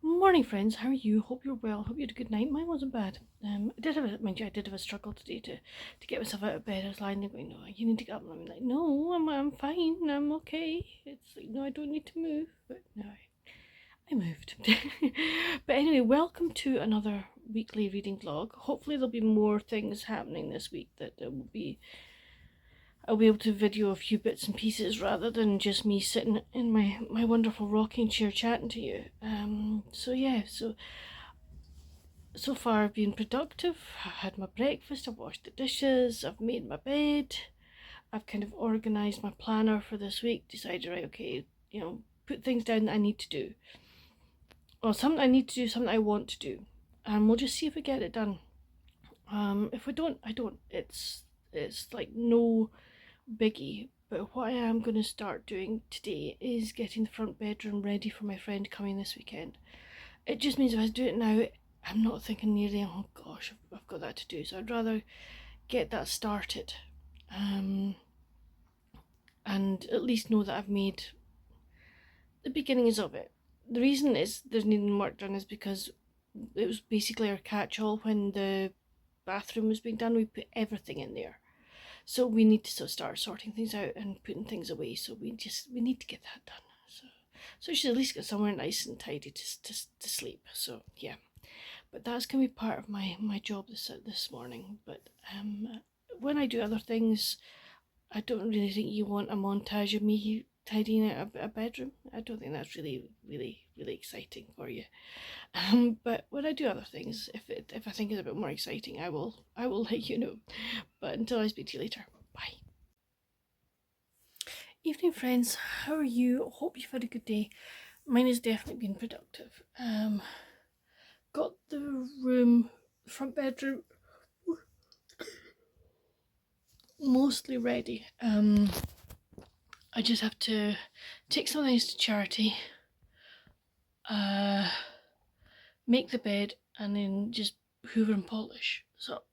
Morning, friends. How are you? Hope you're well. Hope you had a good night. Mine wasn't bad. I did have a struggle today to get myself out of bed. I was lying there going, "No, you need to get up." And I'm like, "No, I'm fine. I'm okay." It's like, "No, I don't need to move." But no, I moved. But anyway, welcome to another weekly reading vlog. Hopefully, there'll be more things happening this week that will be. I'll be able to video a few bits and pieces rather than just me sitting in my wonderful rocking chair chatting to you. So far I've been productive. I've had my breakfast, I've washed the dishes, I've made my bed, I've kind of organised my planner for this week, decided, right, okay, put things down that I need to do. Or something I need to do, something I want to do. And we'll just see if we get it done. If we don't, I don't. It's like no biggie. But what I am going to start doing today is getting the front bedroom ready for my friend coming this weekend. It just means if I do it now, I'm not thinking nearly, oh gosh, I've got that to do. So I'd rather get that started, and at least know that I've made the beginnings of it. The reason is there's needing work done is because it was basically our catch-all when the bathroom was being done. We put everything in there, so we need to start sorting things out and putting things away. So we need to get that done. So she's at least got somewhere nice and tidy to sleep. So yeah. But that's going to be part of my job this morning. But when I do other things, I don't really think you want a montage of me tidying out a bedroom. I don't think that's really exciting for you. But when I do other things, if I think it's a bit more exciting, I will let you know. But until I speak to you later, bye. Evening, friends. How are you? Hope you've had a good day. Mine has definitely been productive. Got the front bedroom mostly ready. I just have to take some things to charity, make the bed, and then just hoover and polish. So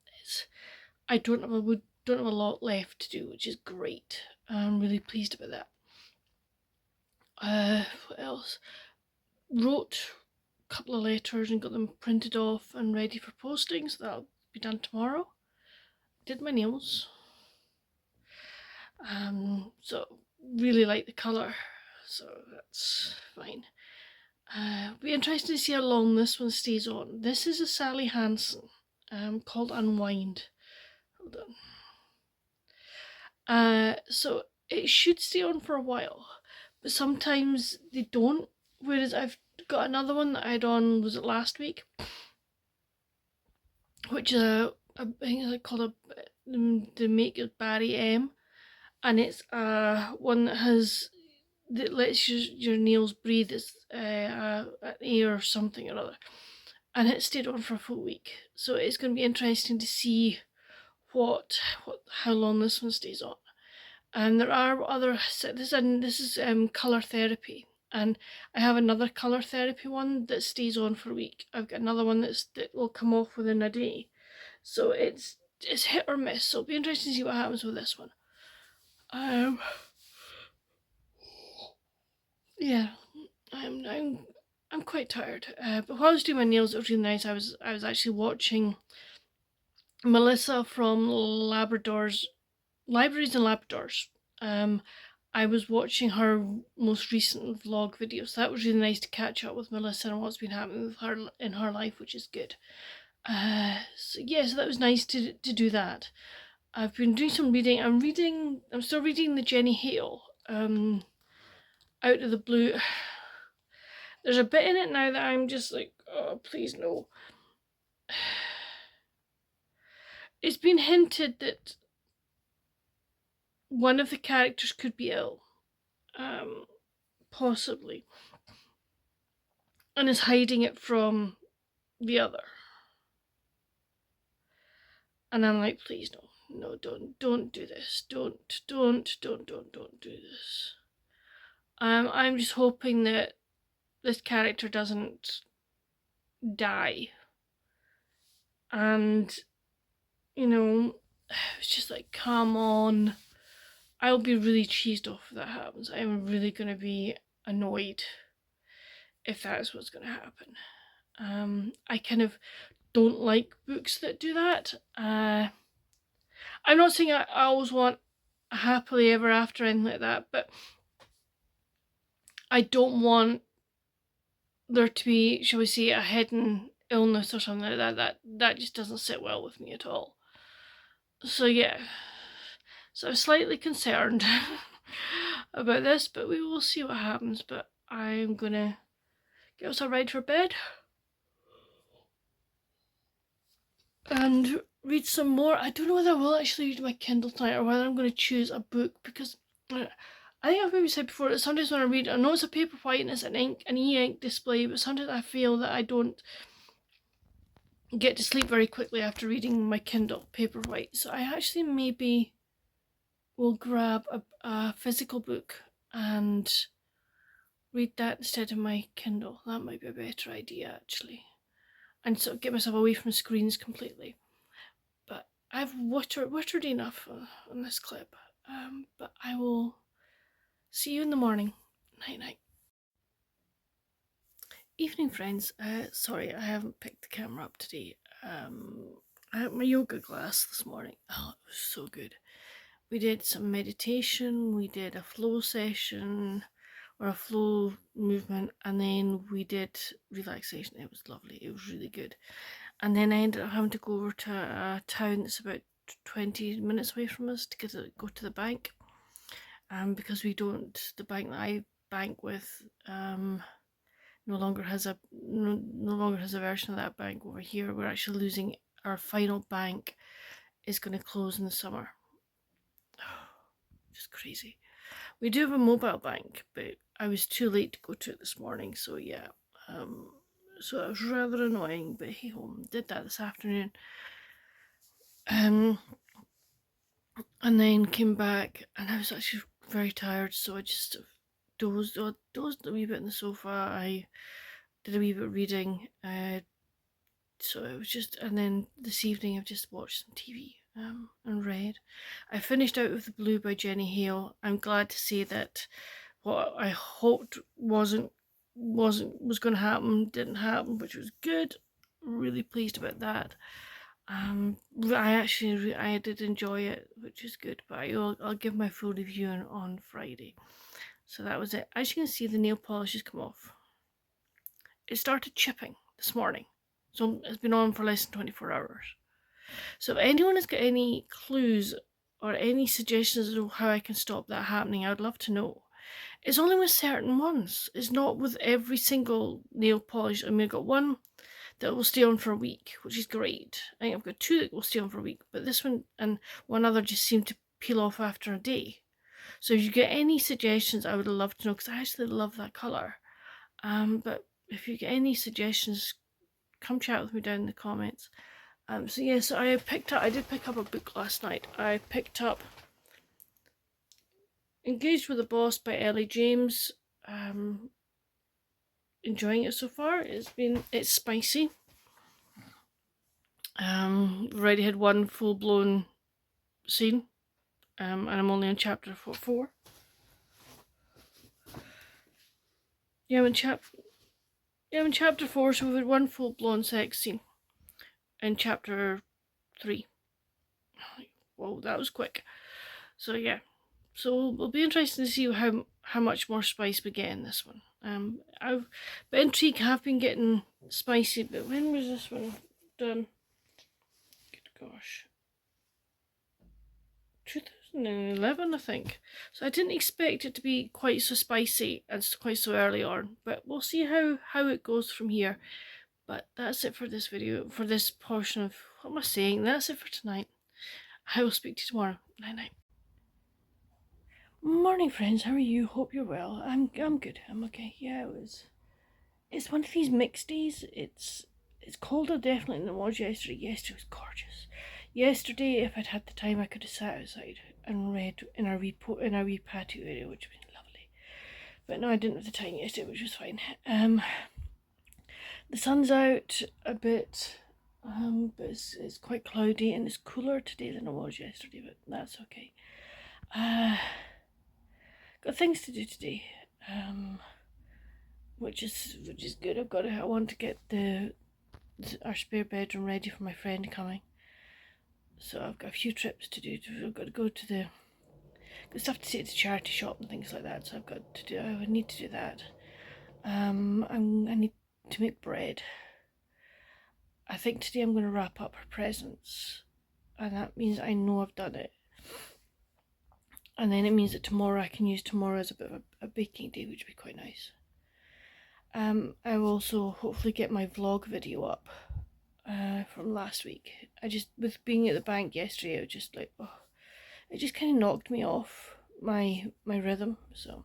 I don't have a lot left to do, which is great. I'm really pleased about that. What else? Wrote a couple of letters and got them printed off and ready for posting, so that'll be done tomorrow. Did my nails. So really like the colour, so that's fine. Be interesting to see how long this one stays on. This is a Sally Hansen, called Unwind. Hold on. So it should stay on for a while, but sometimes they don't. Whereas I've got another one that I had on, was it last week, which I think it's called the Make Barry M, and it's one that lets your nails breathe. It's an air or something or other, and it stayed on for a full week. So it's going to be interesting to see how long this one stays on. And there are other, this is color therapy, and I have another color therapy one that stays on for a week. I've got another one that will come off within a day. So it's hit or miss. So it'll be interesting to see what happens with this one. Yeah, I'm quite tired. But while I was doing my nails, it was really nice. I was actually watching Melissa from Labrador's Libraries and Labradors. I was watching her most recent vlog video, so that was really nice to catch up with Melissa and what's been happening with her in her life, which is good. So that was nice to do that. I've been doing some reading. I'm still reading the Jenny Hale, Out of the Blue. There's a bit in it now that I'm just like, oh, please no. It's been hinted that one of the characters could be ill, possibly, and is hiding it from the other. And I'm like, please no, don't do this. Don't do this. I'm just hoping that this character doesn't die. And, it's just like, come on. I'll be really cheesed off if that happens. I'm really going to be annoyed if that's what's going to happen. I kind of don't like books that do that. I'm not saying I always want a happily ever after or anything like that, but I don't want there to be, shall we say, a hidden illness or something like that. That just doesn't sit well with me at all. So yeah, so I'm slightly concerned about this, but we will see what happens. But I'm gonna get us all ready for bed and read some more. I don't know whether I will actually read my Kindle tonight or whether I'm going to choose a book, because I think I've maybe said before that sometimes when I read, I know it's a paper white and it's an e-ink display, but sometimes I feel that I don't get to sleep very quickly after reading my Kindle Paperwhite. So I actually maybe will grab a physical book and read that instead of my Kindle. That might be a better idea, actually, and sort of get myself away from screens completely. But I've wittered enough on this clip, but I will see you in the morning. Night night. Evening, friends. Sorry, I haven't picked the camera up today. I had my yoga class this morning. Oh, it was so good. We did some meditation, we did a flow session or a flow movement, and then we did relaxation. It was lovely. It was really good. And then I ended up having to go over to a town that's about 20 minutes away from us to go to the bank. Because we don't, the bank that I bank with no longer has a version of that bank over here. We're actually losing our final bank. Is going to close in the summer. Just crazy. We do have a mobile bank, but I was too late to go to it this morning, so yeah. So it was rather annoying, but hey ho, did that this afternoon. And then came back, and I was actually very tired, so I just dozed a wee bit on the sofa. I did a wee bit of reading, so it was just, and then this evening I've just watched some TV and read. I finished Out of the Blue by Jenny Hale. I'm glad to say that what I hoped was going to happen didn't happen, which was good. Really pleased about that. I did enjoy it, which is good, but I'll give my full review on Friday. So that was it. As you can see, the nail polish has come off. It started chipping this morning, so it's been on for less than 24 hours. So if anyone has got any clues or any suggestions of how I can stop that happening, I would love to know. It's only with certain ones. It's not with every single nail polish. I mean, I've got one that will stay on for a week, which is great. I think I've got two that will stay on for a week, but this one and one other just seem to peel off after a day. So if you get any suggestions, I would love to know, because I actually love that colour. But if you get any suggestions, come chat with me down in the comments. So yes, I did pick up a book last night. I picked up Engaged with a Boss by Ellie James. Enjoying it so far. It's spicy. Already had one full-blown scene. And I'm only on chapter 4. Yeah, I'm in chapter 4, so we've had one full-blown sex scene. In chapter 3. Whoa, that was quick. So yeah. So it'll be interesting to see how much more spice we get in this one. But Intrigue have been getting spicy, but when was this one done? Good gosh. 2011, I think. So I didn't expect it to be quite so spicy and quite so early on, but we'll see how it goes from here. But that's it for this video, for this portion of, what am I saying? That's it for tonight. I will speak to you tomorrow. Night night. Morning, friends. How are you? Hope you're well. I'm good. I'm okay. Yeah, it's one of these mixed days. It's colder definitely than it was yesterday. Yesterday was gorgeous. Yesterday, if I'd had the time, I could have sat outside and read in our wee patio area, which would have been lovely. But no, I didn't have the time yesterday, which was fine. The sun's out a bit, but it's quite cloudy and it's cooler today than it was yesterday. But that's okay. Got things to do today. which is good. I want to get our spare bedroom ready for my friend coming. So I've got a few trips to do. I've got to go to got stuff to take to the charity shop and things like that. So I would need to do that. I need to make bread. I think today I'm going to wrap up her presents, and that means I know I've done it. And then it means that tomorrow I can use tomorrow as a bit of a baking day, which would be quite nice. I will also hopefully get my vlog video up from last week. With being at the bank yesterday, it was just like, it just kind of knocked me off my rhythm. So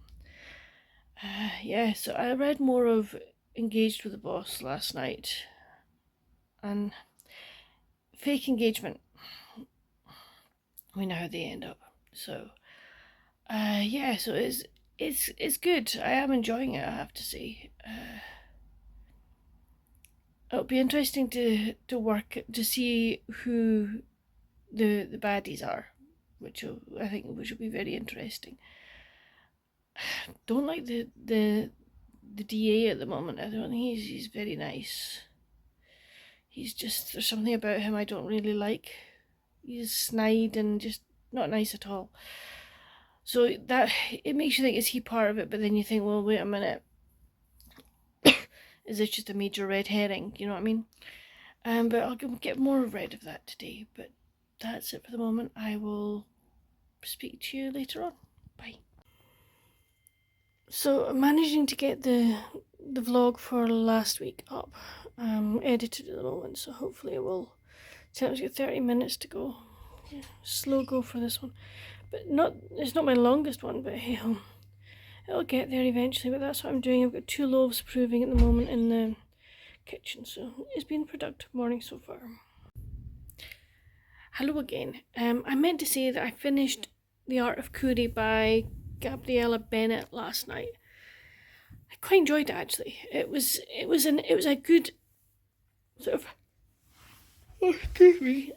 yeah, so I read more of Engaged with the Boss last night, and Fake Engagement. We know how they end up. So yeah, so it's good. I am enjoying it, I have to say. It'll be interesting to see who the baddies are, which will be very interesting. Don't like the DA at the moment. I don't think he's very nice. There's something about him I don't really like. He's snide and just not nice at all. So that it makes you think, is he part of it? But then you think, well, wait a minute. Is this just a major red herring? You know what I mean? But I'll get more red of that today. But that's it for the moment. I will speak to you later on. Bye. So I'm managing to get the vlog for last week up, edited at the moment. So hopefully it will. It's got 30 minutes to go. Yeah, slow go for this one, but it's not my longest one. But hey, it'll get there eventually. But that's what I'm doing. I've got 2 loaves proving at the moment in the kitchen, so it's been a productive morning so far. Hello again. I meant to say that I finished The Art of Coorie by Gabriella Bennett last night. I quite enjoyed it, actually. It was a good sort of, excuse me.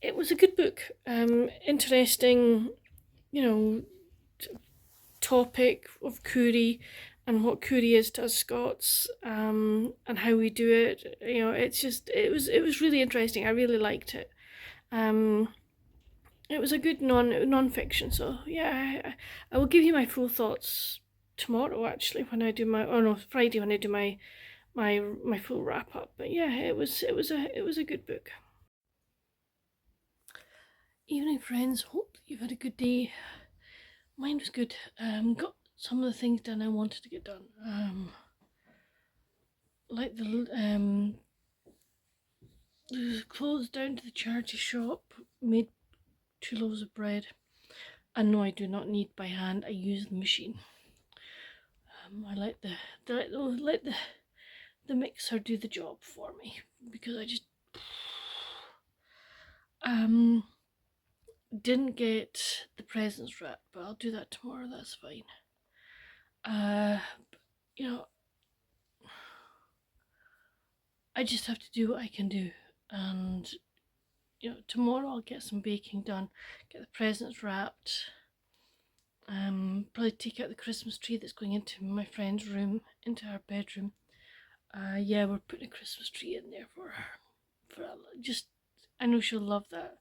It was a good book. Interesting, topic of Coorie and what Coorie is to us Scots, and how we do it. It was really interesting. I really liked it. It was a good non-fiction. So yeah, I will give you my full thoughts tomorrow, actually, when I do Friday, when I do my full wrap up. But yeah, it was a good book. Evening, friends. Hope you've had a good day. Mine was good. Got some of the things done I wanted to get done. Like the clothes down to the charity shop. Made 2 loaves of bread. And no, I do not knead by hand. I use the machine. I let the mixer do the job for me, because I just didn't get the presents wrapped, but I'll do that tomorrow. That's fine. I just have to do what I can do, and tomorrow I'll get some baking done, get the presents wrapped, probably take out the Christmas tree that's going into my friend's room, into her bedroom. Yeah, we're putting a Christmas tree in there for her. I know she'll love that.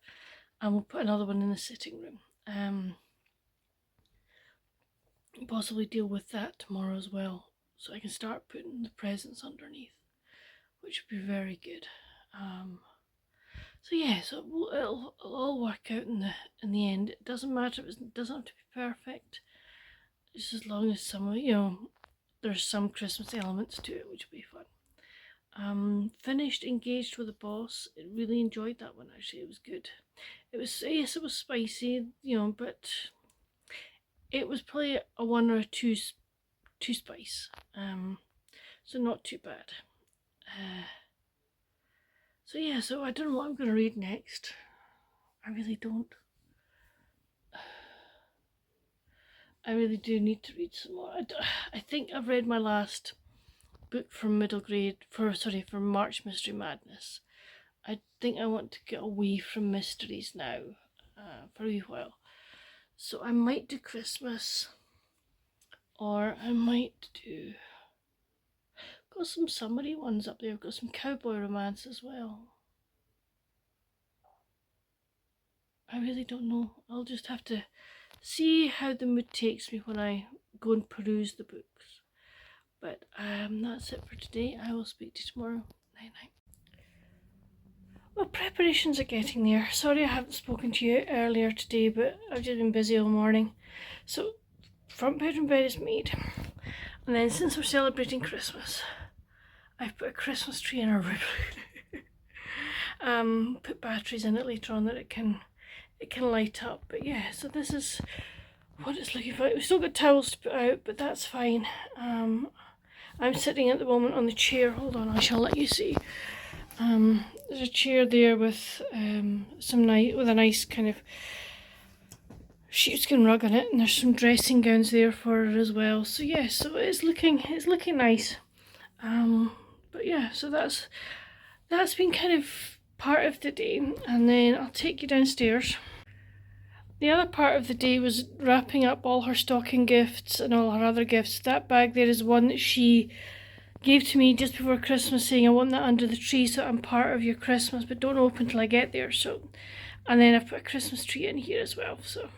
And we'll put another one in the sitting room. Possibly deal with that tomorrow as well, so I can start putting the presents underneath, which would be very good. So yeah, so it'll all work out in the end. It doesn't matter. It doesn't have to be perfect. Just as long as there's some Christmas elements to it, which will be fun. Finished Engaged with the Boss. I really enjoyed that one, actually. It was good. It was spicy, but it was probably a 1 or a 2 spice. So not too bad. So yeah, so I don't know what I'm going to read next. I really don't. I really do need to read some more. I think I've read my last book from middle grade, for March Mystery Madness. I think I want to get away from mysteries now, for a wee while. So I might do Christmas, or I might do got some summery ones up there. I've got some Cowboy Romance as well. I really don't know. I'll just have to see how the mood takes me when I go and peruse the books. But that's it for today. I will speak to you tomorrow. Night night. Well, preparations are getting there. Sorry I haven't spoken to you earlier today, but I've just been busy all morning. So, front bedroom bed is made. And then since we're celebrating Christmas, I've put a Christmas tree in our room. Put batteries in it later on that it can light up. But yeah, so this is what it's looking for. We've still got towels to put out, but that's fine. I'm sitting at the moment on the chair. Hold on, I shall let you see. There's a chair there with with a nice kind of sheepskin rug on it, and there's some dressing gowns there for her as well. So yeah, so it's looking nice. But yeah, so that's been kind of part of the day, and then I'll take you downstairs. The other part of the day was wrapping up all her stocking gifts and all her other gifts. That bag there is one that she gave to me just before Christmas, saying I want that under the tree so I'm part of your Christmas, but don't open till I get there. So, and then I've put a Christmas tree in here as well. So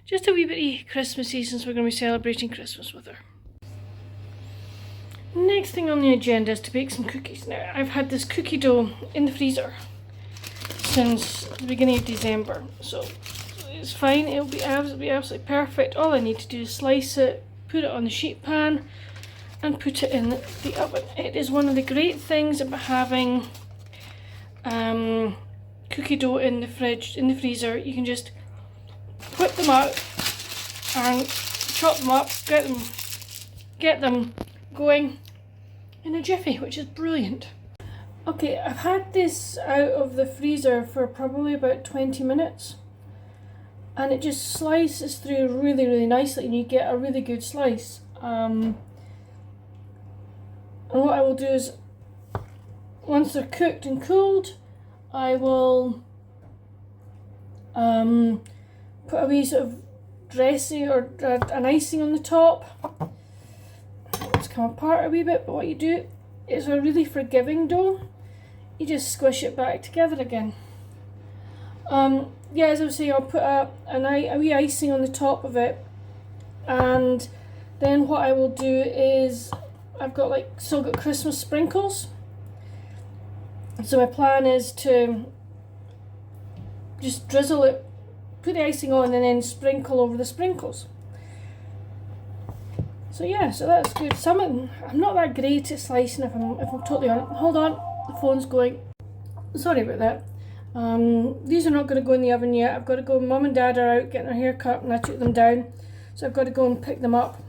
just a wee bit Christmassy since we're going to be celebrating Christmas with her. Next thing on the agenda is to bake some cookies. Now, I've had this cookie dough in the freezer since the beginning of December, so it's fine. It'll be absolutely perfect. All I need to do is slice it, put it on the sheet pan, and put it in the oven. It is one of the great things about having cookie dough in the freezer. You can just whip them out and chop them up, get them going in a jiffy, which is brilliant. Okay, I've had this out of the freezer for probably about 20 minutes, and it just slices through really, really nicely, and you get a really good slice. And what I will do is, once they're cooked and cooled, I will put a wee sort of dressing or an icing on the top. It's come apart a wee bit, but what you do is a really forgiving dough. You just squish it back together again. Yeah, as I was saying, I'll put a wee icing on the top of it, and then what I will do is I've still got Christmas sprinkles. So my plan is to just drizzle it, put the icing on, and then sprinkle over the sprinkles. So yeah, so that's good. I'm not that great at slicing, if I'm totally honest. Hold on, the phone's going. Sorry about that. These are not going to go in the oven yet. I've got to go. Mum and Dad are out getting their hair cut, and I took them down, so I've got to go and pick them up.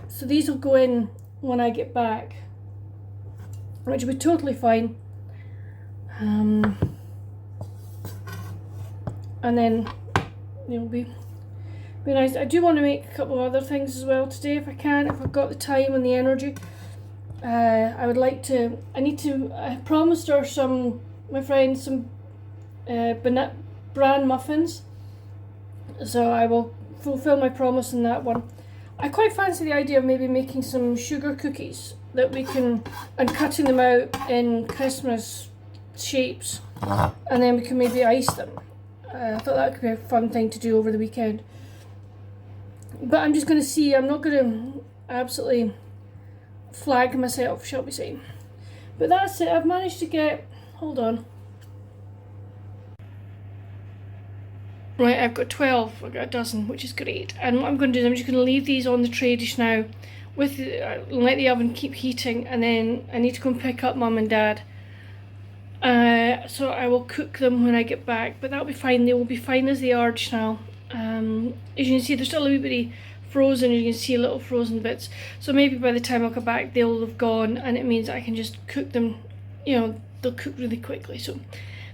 So these will go in when I get back, which will be totally fine. And then they'll be nice. I do want to make a couple of other things as well today if I can, if I've got the time and the energy. I promised her my friend some bran muffins, so I will fulfill my promise in that one. I quite fancy the idea of maybe making some sugar cookies that we can, and cutting them out in Christmas shapes, and then we can maybe ice them. I thought that could be a fun thing to do over the weekend. But I'm just going to see. I'm not going to absolutely flag myself, shall we say. But that's it. I've managed to get... Hold on. Right, I've got 12. I've got a dozen, which is great. And what I'm going to do is I'm just going to leave these on the tray dish now, let the oven keep heating, and then I need to go and pick up Mum and Dad. So I will cook them when I get back, but that'll be fine. They will be fine as they are just now. As you can see, they're still a wee bit frozen. You can see little frozen bits. So maybe by the time I come back, they'll have gone, and it means I can just cook them. You know, they'll cook really quickly. So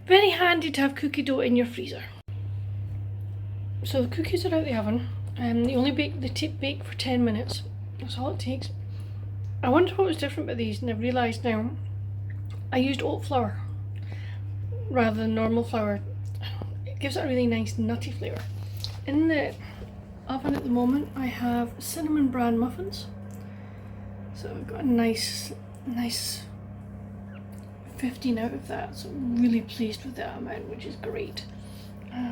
very handy to have cookie dough in your freezer. So the cookies are out the oven, and they only bake for 10 minutes. That's all it takes. I wonder what was different about these, and I've realised now. I used oat flour rather than normal flour. It gives it a really nice nutty flavour. In the oven at the moment I have cinnamon bran muffins. So I got a nice 15 out of that, so I'm really pleased with that amount, which is great.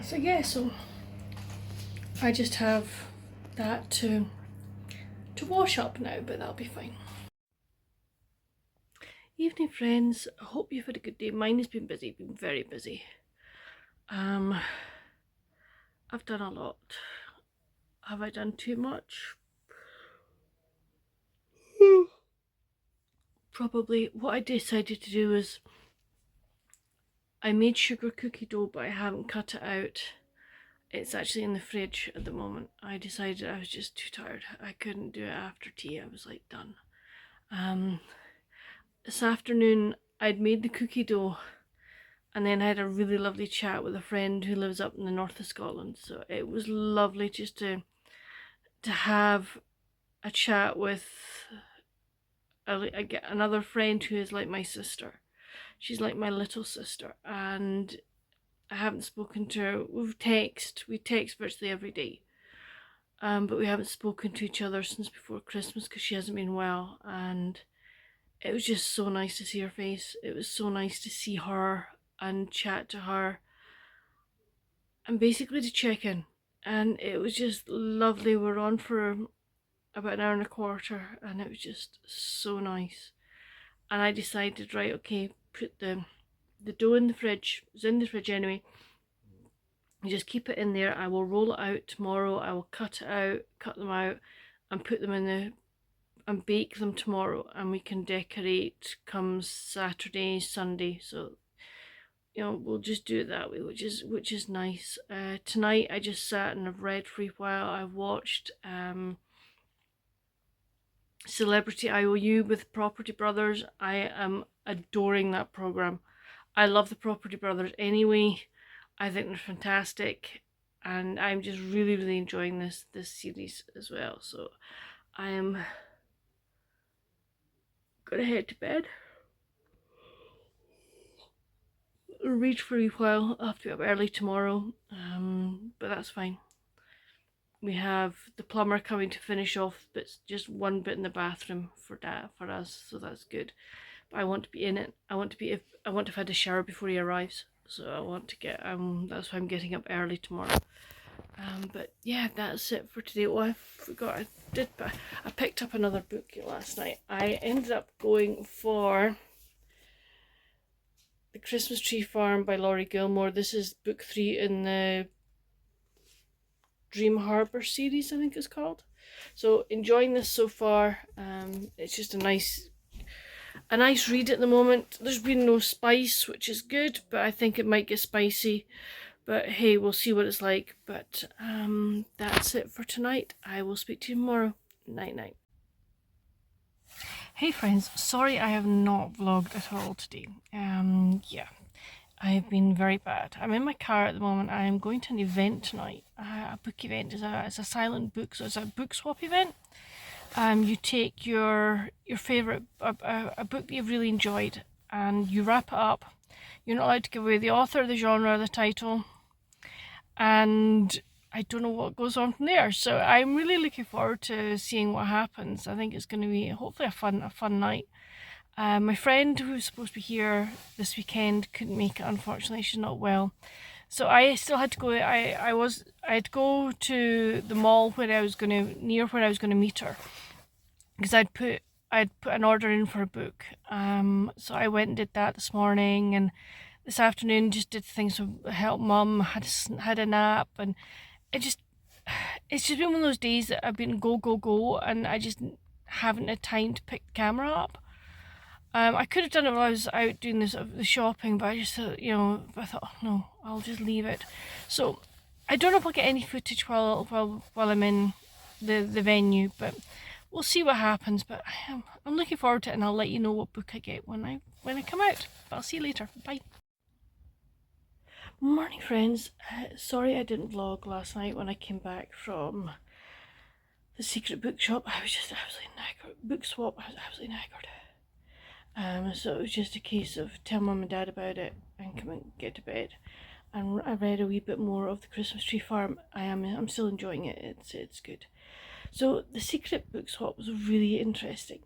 So yeah, so I just have that to wash up now, but that'll be fine. Evening friends, I hope you've had a good day. Mine has been busy, been very busy. I've done a lot. Have I done too much? Probably. What I decided to do is I made sugar cookie dough, but I haven't cut it out. It's actually in the fridge at the moment. I decided I was just too tired. I couldn't do it after tea. I was like done. This afternoon I'd made the cookie dough, and then I had a really lovely chat with a friend who lives up in the north of Scotland. So it was lovely just to have a chat with another friend who is like my sister. She's like my little sister, and I haven't spoken to her. We text virtually every day, but we haven't spoken to each other since before Christmas because she hasn't been well, and it was just so nice to see her face. It was so nice to see her and chat to her and basically to check in, and it was just lovely. We're on for about an hour and a quarter, and it was just so nice. And I decided, right, okay, put the dough in the fridge. It was in the fridge anyway. You just keep it in there. I will roll it out tomorrow. I will cut them out and put them in the and bake them tomorrow, and we can decorate come Saturday, Sunday. So we'll just do it that way, which is nice. Tonight I just sat and I've read for a while. I watched Celebrity IOU with Property Brothers. I am adoring that program. I love the Property Brothers anyway. I think they're fantastic, and I'm just really enjoying this series as well. So I am gonna head to bed. Read for a while. I'll have to be up early tomorrow, but that's fine. We have the plumber coming to finish off, but it's just one bit in the bathroom for us, so that's good. But I want to be in it. I want to have had a shower before he arrives. So I want to get that's why I'm getting up early tomorrow. But yeah, that's it for today. Oh, I forgot I picked up another book last night. I ended up going for The Christmas Tree Farm by Laurie Gilmore. This is book 3 in the Dream Harbour series, I think it's called. So enjoying this so far. It's just a nice read at the moment. There's been no spice, which is good, but I think it might get spicy. But hey, we'll see what it's like. But that's it for tonight. I will speak to you tomorrow. Night night. Hey friends, sorry I have not vlogged at all today. Yeah, I have been very bad. I'm in my car at the moment. I am going to an event tonight. A book event. It's a silent book, so it's a book swap event. You take your favourite a book that you've really enjoyed, and you wrap it up. You're not allowed to give away the author, the genre, the title, and I don't know what goes on from there. So I'm really looking forward to seeing what happens. I think it's going to be hopefully a fun night. My friend who was supposed to be here this weekend couldn't make it, unfortunately. She's not well. So I still had to go. I had to go to the mall near where I was gonna meet her, because I'd put an order in for a book. So I went and did that this morning, and this afternoon just did things to help Mum. Had a nap, and it's just been one of those days that I've been go, and I just haven't had time to pick the camera up. I could have done it while I was out doing the shopping, but I just thought, I thought, oh, no, I'll just leave it. So I don't know if I'll get any footage while I'm in the venue, but we'll see what happens. But I'm looking forward to it, and I'll let you know what book I get when I come out. But I'll see you later. Bye. Morning, friends. Sorry I didn't vlog last night when I came back from the secret bookshop. I was just absolutely knackered. Book swap. I was absolutely knackered. So it was just a case of tell Mum and Dad about it and come and get to bed. And I read a wee bit more of The Christmas Tree Farm. I'm still enjoying it. It's good. So the secret book swap was really interesting.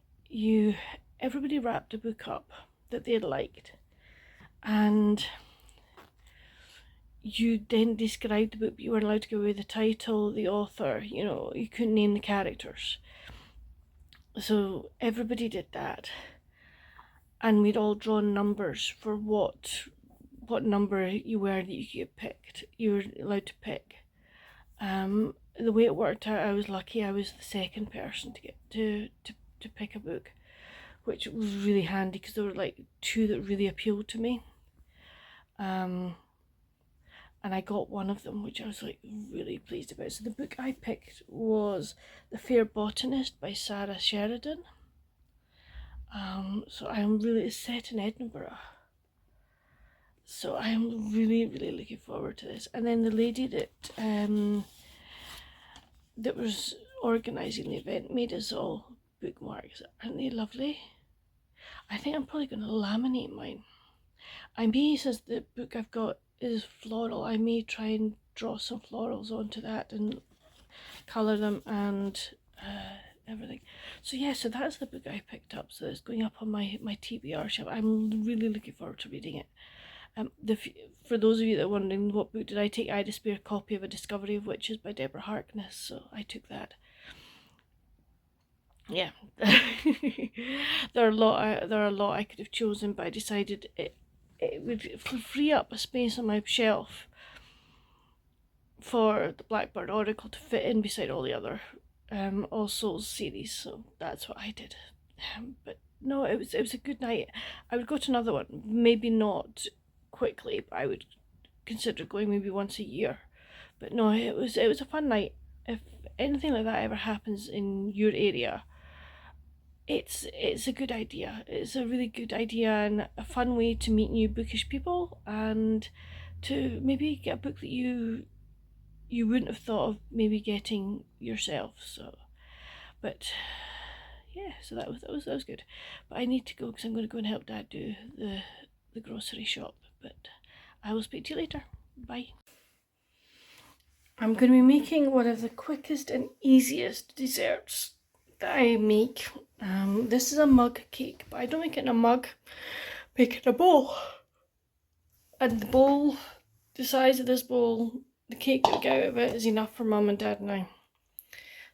everybody wrapped a book up that they had liked, and you then described the book, but you weren't allowed to give away the title, the author, you couldn't name the characters. So everybody did that, and we'd all drawn numbers for what number you were that you were allowed to pick. The way it worked out, I was lucky. I was the second person to get to pick a book, which was really handy because there were like two that really appealed to me. And I got one of them, which I was like really pleased about. So the book I picked was The Fair Botanist by Sarah Sheridan. So it's set in Edinburgh. So I'm really, really looking forward to this. And then the lady that was organising the event made us all bookmarks. Aren't they lovely? I think I'm probably going to laminate mine. Since the book I've got is floral, I may try and draw some florals onto that and colour them and everything. So yeah, so that's the book I picked up. So it's going up on my TBR shelf. I'm really looking forward to reading it. For those of you that are wondering what book did I take, I had a spare copy of A Discovery of Witches by Deborah Harkness, so I took that. Yeah, there are a lot I could have chosen, but I decided it would free up a space on my shelf for the Blackbird Oracle to fit in beside all the other All Souls series, so that's what I did. But no, it was a good night. I would go to another one, maybe not quickly, but I would consider going maybe once a year. But no, it was a fun night. If anything like that ever happens in your area, it's a good idea. It's a really good idea and a fun way to meet new bookish people and to maybe get a book that you wouldn't have thought of maybe getting yourself. So, but yeah, so that was good. But I need to go because I'm going to go and help Dad do the grocery shop. But I will speak to you later. Bye. I'm going to be making one of the quickest and easiest desserts that I make. This is a mug cake, but I don't make it in a mug. I make it in a bowl. And the bowl, the size of this bowl, the cake that we get out of it is enough for Mum and Dad and I.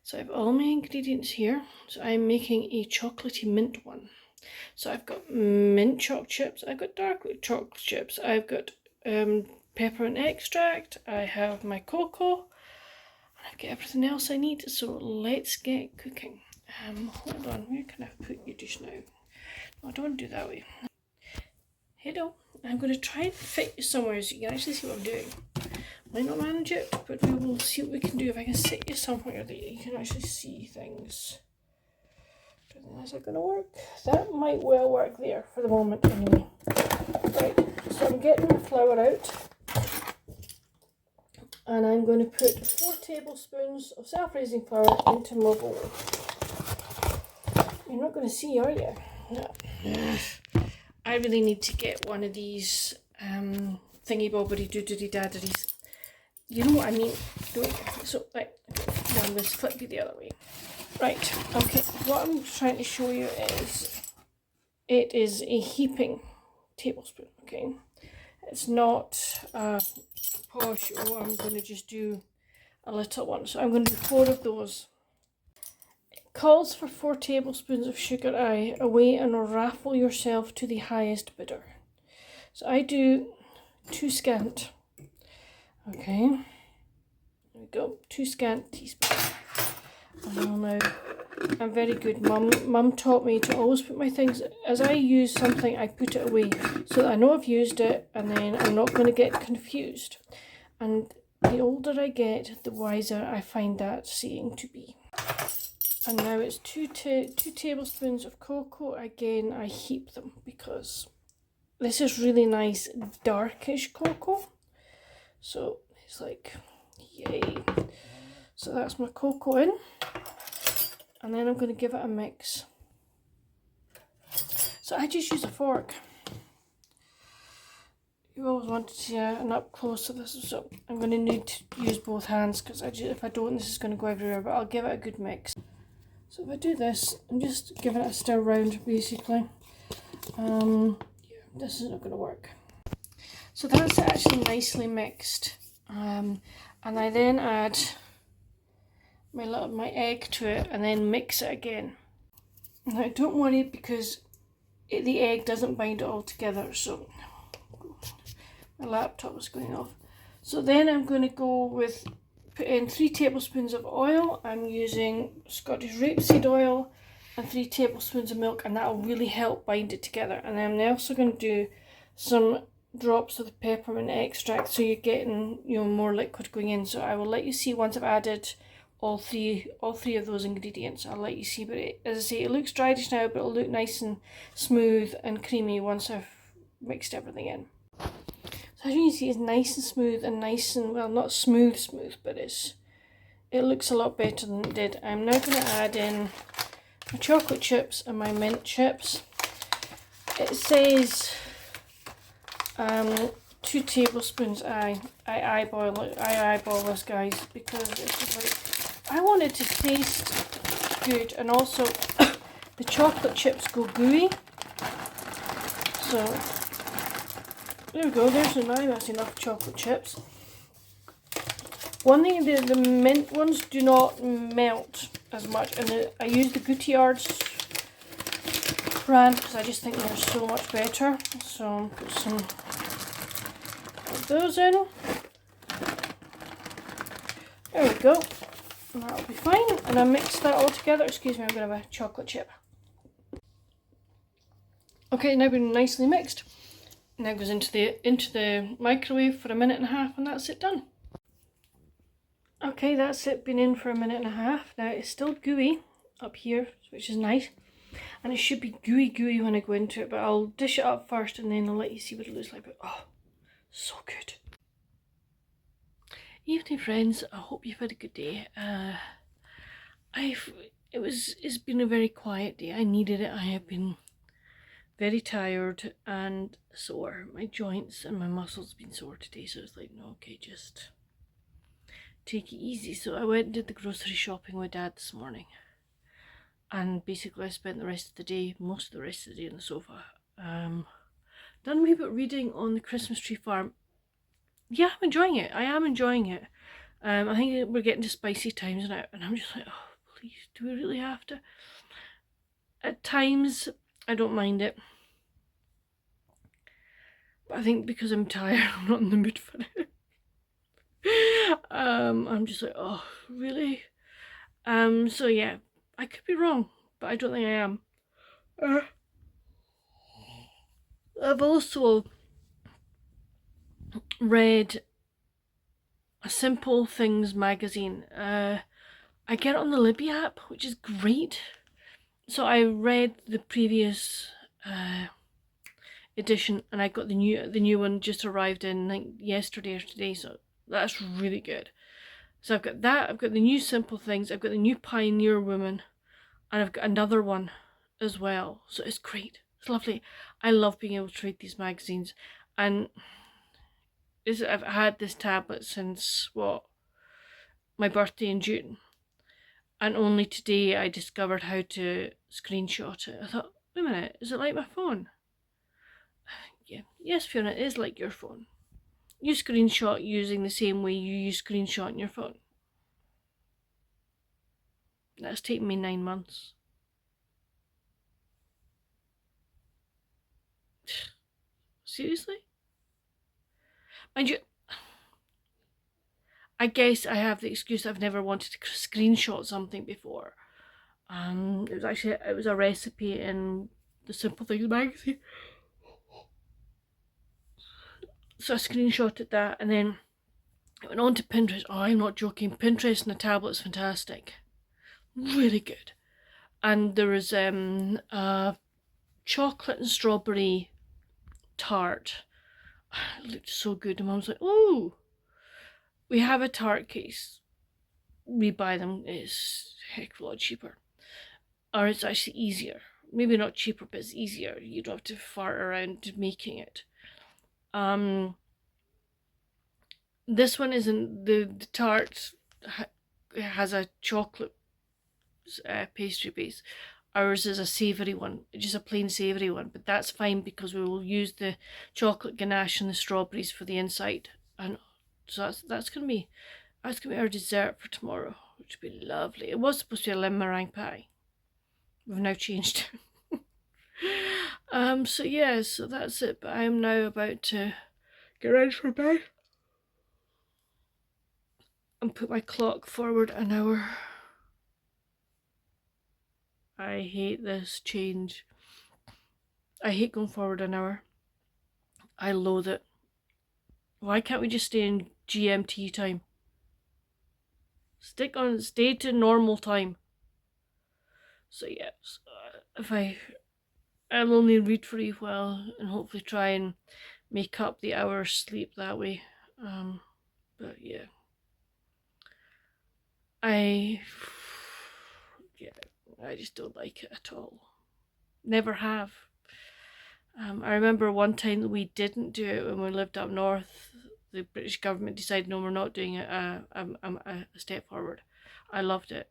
So I have all my ingredients here. So I'm making a chocolatey mint one. So I've got mint chocolate chips, I've got dark chocolate chips, I've got peppermint extract, I have my cocoa, and I've got everything else I need. So let's get cooking. Hold on, where can I put you just now? No, I don't want to do that way. Hello, I'm going to try and fit you somewhere so you can actually see what I'm doing. Might not manage it, but we will see what we can do. If I can sit you somewhere that you can actually see things. Do you think that's going to work? That might well work there for the moment anyway. Right, so I'm getting the flour out. And I'm going to put 4 tablespoons of self-raising flour into my bowl. You're not going to see, are you? No. I really need to get one of these thingy bobbery doodly dadderies. You know what I mean? So, right, now I'm going to flip you the other way. Right, okay, what I'm trying to show you is, it is a heaping tablespoon, okay? It's not posh, or I'm going to just do a little one. So I'm going to do 4 of those. It calls for 4 tablespoons of sugar. Away and raffle yourself to the highest bidder. So I do 2 scant. Okay, there we go, 2 scant teaspoons. And now, I'm very good. Mum taught me to always put my things, as I use something, I put it away so that I know I've used it and then I'm not going to get confused. And the older I get, the wiser I find that saying to be. And now it's 2 tablespoons of cocoa. Again, I heap them because this is really nice darkish cocoa. So it's like, yay. So that's my cocoa in. And then I'm going to give it a mix. So I just use a fork. You always want to see an up close of this, so I'm going to need to use both hands because if I don't, this is going to go everywhere, but I'll give it a good mix. So if I do this, I'm just giving it a stir round basically. Yeah, this is not going to work. So that's actually nicely mixed. And I then add my egg to it and then mix it again. Now don't worry because the egg doesn't bind it all together, so my laptop is going off. So then I'm going to put in 3 tablespoons of oil. I'm using Scottish rapeseed oil and 3 tablespoons of milk, and that will really help bind it together. And I'm also going to do some drops of the peppermint extract, so you're getting more liquid going in. So I will let you see once I've added all three of those ingredients. I'll let you see, but as I say, it looks dry just now, but it'll look nice and smooth and creamy once I've mixed everything in. So as you can see, it's nice and smooth and nice and, well, not smooth, but it looks a lot better than it did. I'm now going to add in my chocolate chips and my mint chips. It says 2 tablespoons. I eyeball this, guys, because it's just like, I want it to taste good, and also the chocolate chips go gooey. So there we go, that's enough chocolate chips. One thing, the mint ones do not melt as much, and I use the Gouttiards brand because I just think they're so much better. So I'll put some of those in. There we go. And that'll be fine. And I mix that all together. Excuse me, I'm going to have a chocolate chip. Okay, now been nicely mixed. Now goes into the microwave for 1.5 minutes, and that's it done. Okay, that's it, been in for 1.5 minutes. Now it's still gooey up here, which is nice. And it should be gooey when I go into it, but I'll dish it up first and then I'll let you see what it looks like. But oh, so good. Evening, friends. I hope you've had a good day. It's been a very quiet day. I needed it. I have been very tired and sore. My joints and my muscles have been sore today, so it's like, no, okay, just take it easy. So I went and did the grocery shopping with Dad this morning, and basically I spent most of the rest of the day on the sofa. Done a wee bit of reading on the Christmas Tree Farm. Yeah, I'm enjoying it. I am enjoying it. I think we're getting to spicy times now, and I'm just like, oh, please, do we really have to? At times, I don't mind it. But I think because I'm tired, I'm not in the mood for it. I'm just like, oh, really? So yeah, I could be wrong, but I don't think I am. I've also read a Simple Things magazine. I get it on the Libby app, which is great. So I read the previous edition, and I got the new one just arrived in, I think, yesterday or today, so that's really good. So I've got that, I've got the new Simple Things, I've got the new Pioneer Woman, and I've got another one as well. So it's great. It's lovely. I love being able to read these magazines, and I've had this tablet since my birthday in June, and only today I discovered how to screenshot it. I thought, wait a minute, is it like my phone? Yeah, yes, Fiona, it is like your phone. You screenshot using the same way you use screenshot on your phone. That's taken me 9 months. Seriously? Mind you, I guess I have the excuse I've never wanted to screenshot something before. It was a recipe in the Simple Things magazine. So I screenshotted that, and then I went on to Pinterest. Oh, I'm not joking. Pinterest on a tablet's fantastic. Really good. And there was a chocolate and strawberry tart. It looked so good, and Mum was like, oh, we have a tart case. We buy them. It's a heck of a lot cheaper. Or it's actually easier. Maybe not cheaper, but it's easier. You don't have to fart around making it. This one isn't. The tart has a chocolate pastry base. Ours is a savoury one, just a plain savoury one, but that's fine because we will use the chocolate ganache and the strawberries for the inside, and so that's gonna be our dessert for tomorrow, which would be lovely. It was supposed to be a lemon meringue pie. We've now changed. So yeah, so that's it. But I am now about to get ready for bed and put my clock forward an hour. I hate this change. I hate going forward an hour. I loathe it. Why can't we just stay in GMT time? Stay to normal time. So yeah, if I'll only read for a while and hopefully try and make up the hour's sleep that way. But yeah, I just don't like it at all. Never have. I remember one time that we didn't do it when we lived up north. The British government decided, no, we're not doing it a step forward. I loved it.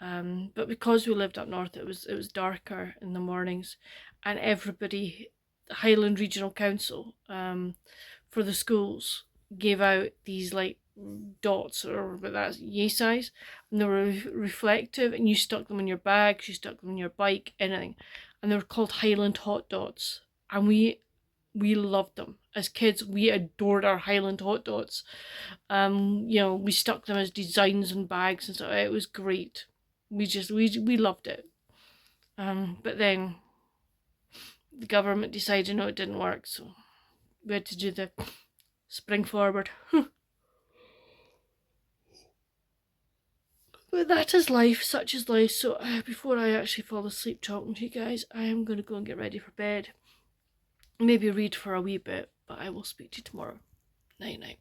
But because we lived up north, it was darker in the mornings, and everybody, the Highland Regional Council, for the schools, gave out these like dots, or but that's yay size, and they were reflective, and you stuck them in your bags, you stuck them in your bike, anything, and they were called Highland hot dots, and we loved them as kids. We adored our Highland hot dots. We stuck them as designs and bags and stuff. It was great. We loved it. But then the government decided no, it didn't work, so we had to do the spring forward. But that is life, such is life. So before I actually fall asleep talking to you guys, I am going to go and get ready for bed. Maybe read for a wee bit, but I will speak to you tomorrow. Night night.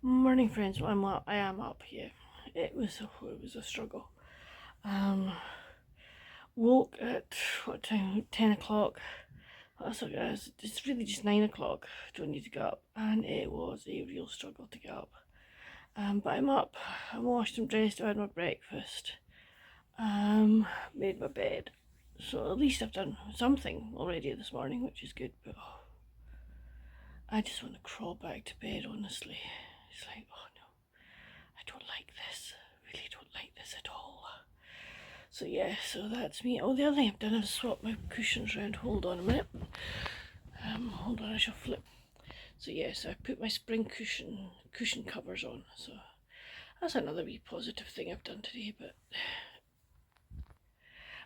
Morning, friends. Well, I am up here. It was a struggle. Woke at what time? 10 o'clock. That's okay, guys. It's really just 9 o'clock. Don't need to get up, and it was a real struggle to get up. But I'm up. I'm washed and dressed. I had my breakfast. Made my bed. So at least I've done something already this morning, which is good. But I just want to crawl back to bed. Honestly, it's like, oh no, I don't like this. I really don't like this at all. So yeah, so that's me. Oh, the other thing I've done is swap my cushions around. Hold on a minute. Hold on, I shall flip. So yes, I put my spring cushion covers on. So that's another wee positive thing I've done today. But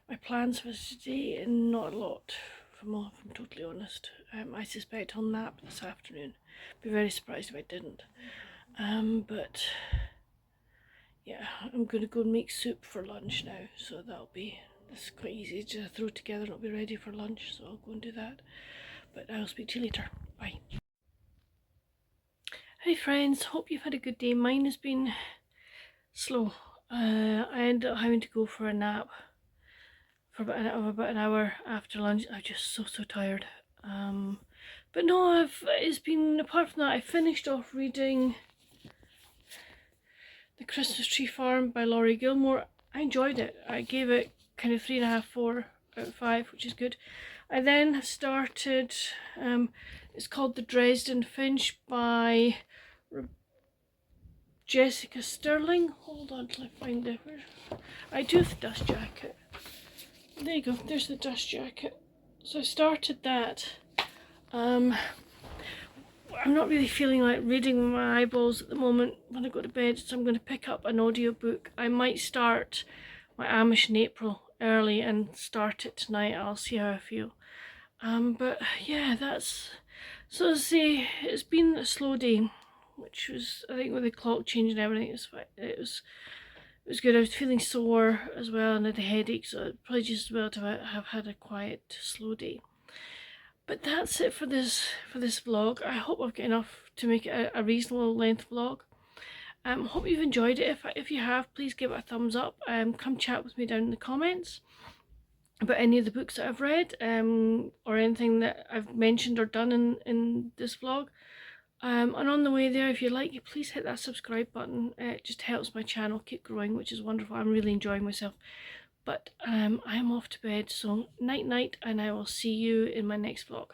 my plans for today, and not a lot, if I'm totally honest. I suspect I'll nap this afternoon. Be very surprised if I didn't. But yeah, I'm going to go and make soup for lunch now. So that's quite easy to throw together and it'll be ready for lunch. So I'll go and do that. But I'll speak to you later. Bye. Hey friends, hope you've had a good day. Mine has been slow. I ended up having to go for a nap for about an hour after lunch. I'm just so tired. But no, it's been, apart from that, I finished off reading The Christmas Tree Farm by Laurie Gilmore. I enjoyed it. I gave it kind of 3.5, 4 out of 5, which is good. I then started, it's called The Dresden Finch by Jessica Sterling. Hold on till I find it. I do have the dust jacket. There you go, there's the dust jacket. So I started that. I'm not really feeling like reading with my eyeballs at the moment when I go to bed, so I'm going to pick up an audiobook. I might start my Amish in April early and start it tonight. I'll see how I feel. But yeah, so to say, it's been a slow day, which was, I think with the clock change and everything, it was good. I was feeling sore as well and had a headache, so I'd probably just as well to have had a quiet, slow day. But that's it for this vlog. I hope I've got enough to make it a reasonable length vlog. Hope you've enjoyed it. If you have, please give it a thumbs up. Come chat with me down in the comments about any of the books that I've read, or anything that I've mentioned or done in this vlog. And on the way there, if you like, please hit that subscribe button. It just helps my channel keep growing, which is wonderful. I'm really enjoying myself. But I am off to bed, so night night, and I will see you in my next vlog.